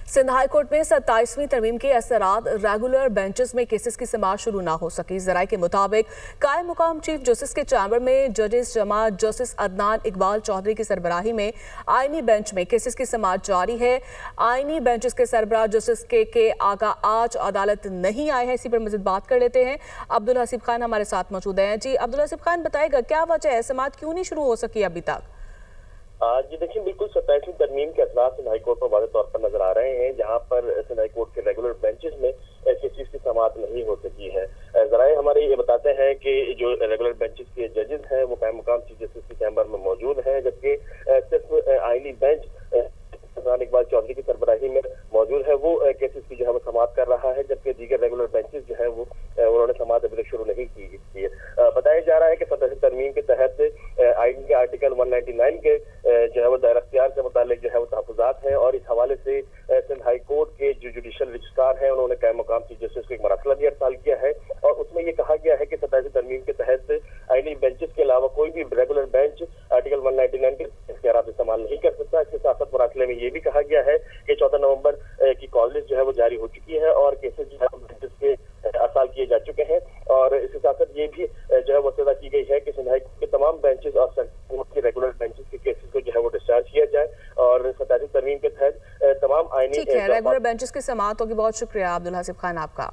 Sindh high court में 27वीं तरमीम के असरात रेगुलर बेंचेस में केसेस की समाअत शुरू ना हो सकी। जराये के मुताबिक कायम मुकाम चीफ जस्टिस के चैम्बर में जजेस जमा जस्टिस अदनान इकबाल चौधरी की सरबराही में आईनी बेंच में केसेस की समाअत जारी है। आईनी बेंचेस के सरबराह जस्टिस के आगा आज अदालत नहीं आए हैं। इसी पर मज़ीद बात कर लेते हैं। अब्दुल हसीब खान हमारे साथ मौजूद हैं। जी अब्दुल हसीब खान, बताएगा क्या वजह है, समाअत क्यों नहीं शुरू हो सकी अभी तक? जी देखिए, बिल्कुल 27वीं तरमीम के असरात सिंध हाई कोर्ट पर वाज़ेह तौर पर नजर आ रहे हैं, जहां पर सिंध हाई कोर्ट के रेगुलर बेंचेस में किसी चीज की समाअत नहीं हो सकी है। जराये हमारे ये बताते हैं कि जो रेगुलर बेंचेस के जजेस हैं वो कायम मुकाम चीफ जस्टिस के चैम्बर में मौजूद हैं, जबकि सिर्फ आईनी बेंच अदनान इकबाल चौधरी की सरबराही में मौजूद है, वो केसेस की जो है वो समाअत कर रहा है, जबकि दीगर रेगुलर बेंचेस जो है वो उन्होंने समाअत अभी तक शुरू नहीं की है। बताया जा रहा है कि 27वीं तरमीम के तहत आईन के आर्टिकल 199 के जो है वो दायरा इख्तियार के मुतालिक जो है वो तहफ़्फ़ुज़ात हैं, और इस हवाले से सिंध हाई कोर्ट के जो जुडिशल रजिस्ट्रार हैं उन्होंने कायम मुकाम चीफ जस्टिस को एक मरसला भी अरसाल किया है, और उसमें ये कहा गया है कि 27वीं तरमीम के तहत आईनी बेंचेस के अलावा कोई भी रेगुलर बेंच आर्टिकल 199 के इख्तियारात इस्तेमाल नहीं कर सकता। इसके साथ साथ मरसले में ये भी कहा गया है कि 14 नवंबर की कॉल लिस्ट जो है वो जारी हो चुकी है और केसेस जो है बेंचेस के अरसाल किए जा चुके हैं, और इसके साथ साथ ये भी जो है वसीयत की गई है कि सिंध हाई कोर्ट के तमाम बेंचेस और कोर्ट के रेगुलर बेंचेस के केसेस को जो है वो डिस्चार्ज किया जाए, और 27वीं तरमीम के तहत तमाम आईनी ठीक है, रेगुलर बेंचेस की समाअत होगी। बहुत शुक्रिया अब्दुल हसीब खान आपका।